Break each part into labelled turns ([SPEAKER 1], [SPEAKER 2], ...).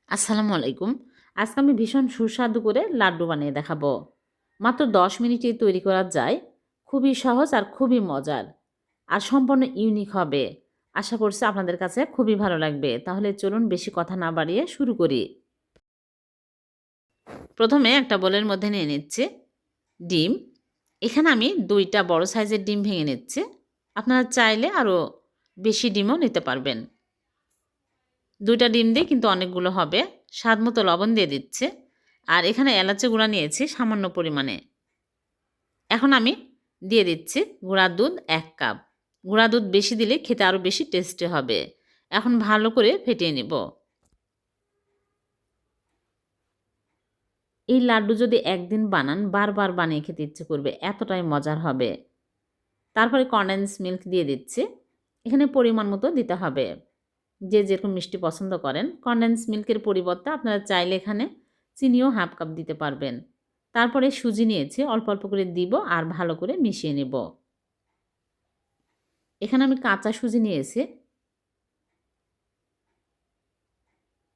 [SPEAKER 1] আসসালামু আলাইকুম। আজকে আমি ভীষণ সুস্বাদু করে লাড্ডু বানিয়ে দেখাবো। মাত্র ১০ মিনিটেই তৈরি করা যায়। খুবই সহজ আর খুবই মজার। আর সম্পূর্ণ ইউনিক হবে। আশা করছি আপনাদের কাছে খুবই ভালো লাগবে। তাহলে চলুন বেশি কথা না বাড়িয়ে শুরু করি। প্রথমে একটা বোলের মধ্যে নিয়ে নিচ্ছি ডিম। এখানে আমি ২ টা বড় সাইজের ডিম ভেঙে নিচ্ছি। আপনারা চাইলে আরও বেশি ডিমও নিতে পারবেন। ২ টা ডিম দিয়ে কিন্তু অনেকগুলো হবে। স্বাদমতো লবণ দিয়ে দিচ্ছি। আর এখানে এলাচি গুঁড়া নিয়েছি সামান্য পরিমাণে। এখন আমি দিয়ে দিচ্ছি গুঁড়া দুধ ১ কাপ। গুঁড়া দুধ বেশি দিলে খেতে আরও বেশি টেস্টি হবে। এখন ভালো করে ফেটিয়ে নিব। এই লাড্ডু যদি একদিন বানান বারবার বানিয়ে খেতে ইচ্ছে করবে, এতটাই মজার হবে। তারপরে কনডেন্স মিল্ক দিয়ে দিচ্ছি। এখানে পরিমাণ মতো দিতে হবে। যে যেরকম মিষ্টি পছন্দ করেন। কনডেন্স মিল্কের পরিবর্তে আপনারা চাইলে এখানে চিনিও 1/2 কাপ দিতে পারবেন। তারপরে সুজি নিয়েছি, অল্প অল্প করে দিব আর ভালো করে মিশিয়ে নেব। এখানে আমি কাঁচা সুজি নিয়েছি।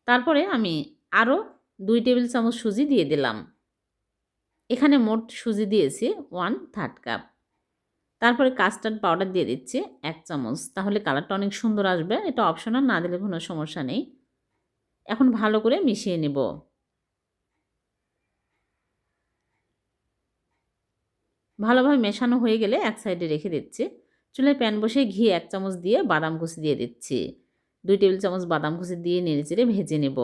[SPEAKER 1] তারপরে আমি আরও ২ টেবিল চামচ সুজি দিয়ে দিলাম। এখানে মোট সুজি দিয়েছি 1/3 কাপ। তারপরে কাস্টার্ড পাউডার দিয়ে দিচ্ছি ১ চামচ। তাহলে কালারটা অনেক সুন্দর আসবে। এটা অপশনাল, না দিলে কোনো সমস্যা নেই। এখন ভালো করে মিশিয়ে নেব। ভালোভাবে মেশানো হয়ে গেলে এক সাইডে রেখে দিচ্ছি। চুলায় প্যান বসিয়ে ঘি ১ চামচ দিয়ে বাদাম কুচি দিয়ে দিচ্ছি। ২ টেবিল চামচ বাদাম কুচি দিয়ে নেড়েচেড়ে ভেজে নেব।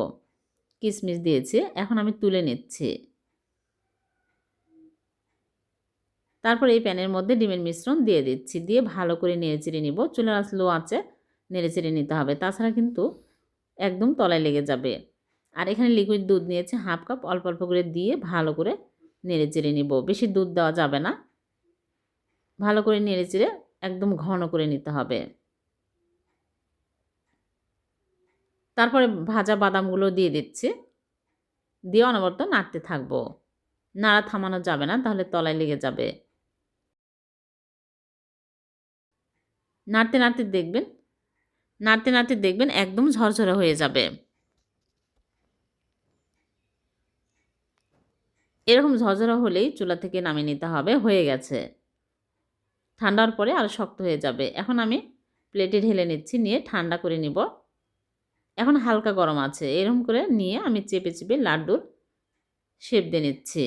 [SPEAKER 1] কিশমিশ দিয়েছি। এখন আমি তুলে নিচ্ছি। তারপর এই প্যানের মধ্যে ডিমের মিশ্রণ দিয়ে দিচ্ছি। দিয়ে ভালো করে নেড়েচেড়ে নিব। চুলার আঁচ লো আঁচে নেড়েচেড়ে নিতে হবে। তাছাড়া কিন্তু একদম তলায় লেগে যাবে। আর এখানে লিকুইড দুধ নিয়েছি 1/2 কাপ, অল্প অল্প করে দিয়ে ভালো করে নেড়েচেড়ে নিব। বেশি দুধ দেওয়া যাবে না। ভালো করে নেড়েচেড়ে একদম ঘন করে নিতে হবে। তারপরে ভাজা বাদামগুলো দিয়ে দিচ্ছি। দিয়ে অনবরত নাড়তে থাকবো। নাড়া থামানো যাবে না, তাহলে তলায় লেগে যাবে। নাড়তে, নাড়তে দেখবেন একদম ঝরঝরে হয়ে যাবে। এরকম ঝরঝরা হলেই চুলা থেকে নামিয়ে নিতে হবে। হয়ে গেছে। ঠান্ডা হওয়ার পরে আরও শক্ত হয়ে যাবে। এখন আমি প্লেটে ঢেলে নিচ্ছি, নিয়ে ঠান্ডা করে নিব। এখন হালকা গরম আছে। এরকম করে নিয়ে আমি চেপে, চেপে লাড্ডুর শেপ দিয়ে নিচ্ছি।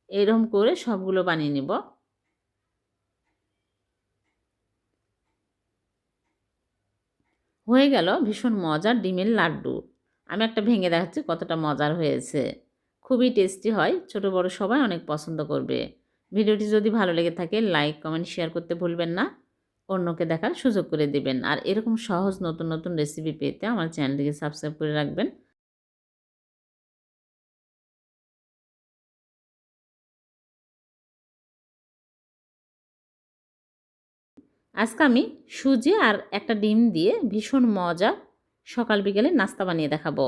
[SPEAKER 1] এরকম করে সবগুলো বানিয়ে নিব। হয়ে গেল ভীষণ মজার ডিমের লাড্ডু। আমি একটা ভেঙে দেখাচ্ছি কতটা মজার হয়েছে। খুবই টেস্টি হয়। ছোট বড় সবাই অনেক পছন্দ করবে। ভিডিওটি যদি ভালো লেগে থাকে লাইক, কমেন্ট, শেয়ার করতে ভুলবেন না। অন্যকে দেখার সুযোগ করে দিবেন। আর এরকম সহজ নতুন, নতুন রেসিপি পেতে আমার চ্যানেলটিকে সাবস্ক্রাইব করে রাখবেন। আজকে আমি সুজি আর একটা ডিম দিয়ে ভীষণ মজা সকাল বিকেলে নাস্তা বানিয়ে দেখাবো।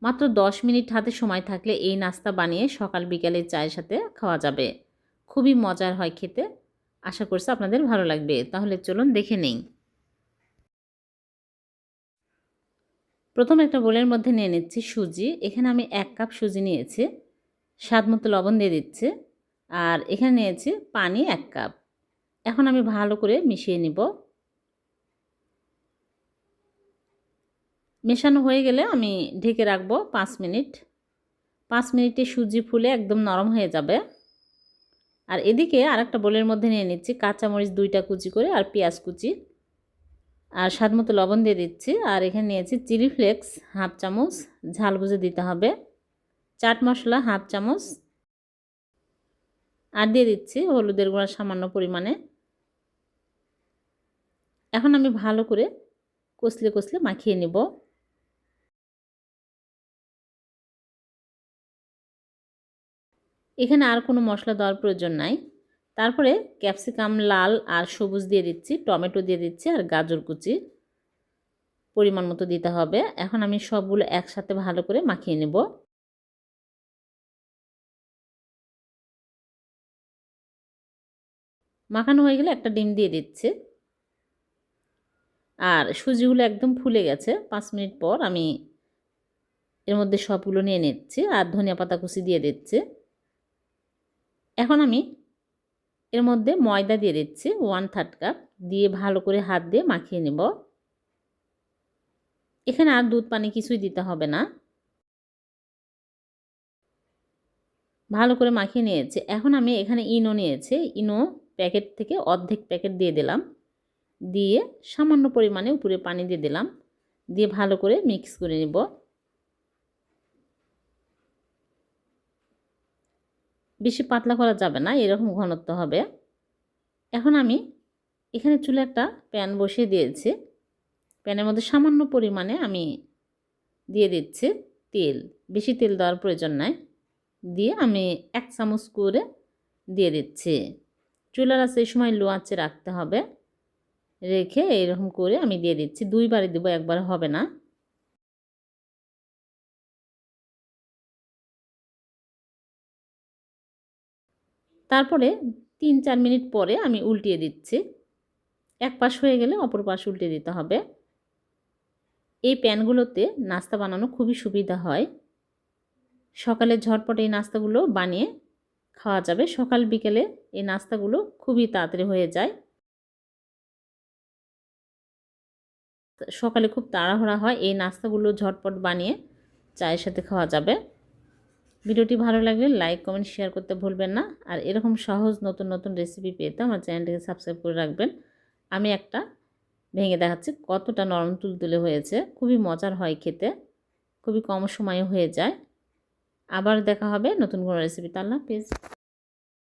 [SPEAKER 1] মাত্র ১০ মিনিট হাতে সময় থাকলে এই নাস্তা বানিয়ে সকাল বিকেলে চায়ের সাথে খাওয়া যাবে। খুবই মজার হয় খেতে। আশা করছি আপনাদের ভালো লাগবে। তাহলে চলুন দেখে নেই। প্রথমে একটা বোলের মধ্যে নিয়ে নিচ্ছি সুজি। এখানে আমি ১ কাপ সুজি নিয়েছি। স্বাদমতো লবণ দিয়ে দিচ্ছি। আর এখানে নিয়েছি পানি ১ কাপ। এখন আমি ভালো করে মিশিয়ে নিব। মেশানো হয়ে গেলে আমি ঢেকে রাখবো ৫ মিনিট। ৫ মিনিটে সুজি ফুলে একদম নরম হয়ে যাবে। আর এদিকে আরেকটা বোলের মধ্যে নিয়ে নিচ্ছি কাঁচামরিচ ২ টা কুচি করে আর পেঁয়াজ কুচি। আর স্বাদমতো লবণ দিয়ে দিচ্ছি। আর এখানে নিয়েছি চিলি ফ্লেক্স 1/2 চামচ, ঝাল বুঝে দিতে হবে। চাট মশলা 1/2 চামচ। আর দিয়ে দিচ্ছি হলুদের গুঁড়া সামান্য পরিমাণে। এখন আমি ভালো করে কষলে, কষলে মাখিয়ে নিব। এখানে আর কোনো মশলা দেওয়ার প্রয়োজন নাই। তারপরে ক্যাপসিকাম লাল আর সবুজ দিয়ে দিচ্ছি, টমেটো দিয়ে দিচ্ছি আর গাজর কুচি পরিমাণ মতো দিতে হবে। এখন আমি সবগুলো একসাথে ভালো করে মাখিয়ে নেব। মাখানো হয়ে গেলে একটা ডিম দিয়ে দিচ্ছি। আর সুজিগুলো একদম ফুলে গেছে। 5 মিনিট পর আমি এর মধ্যে সবগুলো নিয়ে নিচ্ছি আর ধনিয়া পাতা কুচি দিয়ে দিচ্ছি। এখন আমি এর মধ্যে ময়দা দিয়ে দিচ্ছি 1/3 কাপ, দিয়ে ভালো করে হাত দিয়ে মাখিয়ে নেব। এখানে আর দুধ পানি কিছুই দিতে হবে না। ভালো করে মাখিয়ে নিয়েছি। এখন আমি এখানে ইনো নিয়েছি। ইনো প্যাকেট থেকে অর্ধেক প্যাকেট দিয়ে দিলাম। দিয়ে সামান্য পরিমাণে উপরে পানি দিয়ে দিলাম। দিয়ে ভালো করে মিক্স করে নেব। বেশি পাতলা করা যাবে না, এরকম ঘনত্ব হবে। এখন আমি এখানে চুলে একটা প্যান বসিয়ে দিয়েছি। প্যানের মধ্যে সামান্য পরিমাণে আমি দিয়ে দিচ্ছি তেল। বেশি তেল দেওয়ার প্রয়োজন নাই। দিয়ে আমি 1 চামচ করে দিয়ে দিচ্ছি। চুলার আঁচ এই সময় লো আঁচে রাখতে হবে। রেখে এরকম করে আমি দিয়ে দিচ্ছি। 2 বারে দেবো, একবার হবে না। তারপরে 3-4 মিনিট পরে আমি উল্টিয়ে দিচ্ছি। এক পাশ হয়ে গেলে অপর পাশ উল্টে দিতে হবে। এই প্যানগুলোতে নাস্তা বানানো খুবই সুবিধা হয়। সকালে ঝটপট এই নাস্তাগুলো বানিয়ে খাওয়া যাবে। সকাল বিকেলে এই নাস্তাগুলো খুবই তাড়াতাড়ি হয়ে যায়। সকালে খুব তাড়াহুড়া হয়, এই নাস্তাগুলো ঝটপট বানিয়ে চায়ের সাথে খাওয়া যাবে। ভিডিওটি ভালো লাগলে লাইক, কমেন্ট, শেয়ার করতে ভুলবেন না। আর এরকম সহজ নতুন নতুন রেসিপি পেতে আমার চ্যানেলটিকে সাবস্ক্রাইব করে রাখবেন। আমি একটা ভেঙে দেখাচ্ছি কতটা নরম তুলতুলে হয়েছে। খুবই মজার হয় খেতে, খুবই কম সময়ে হয়ে যায়। আবার দেখা হবে নতুন কোনো রেসিপিতে। আল্লাহ হাফেজ।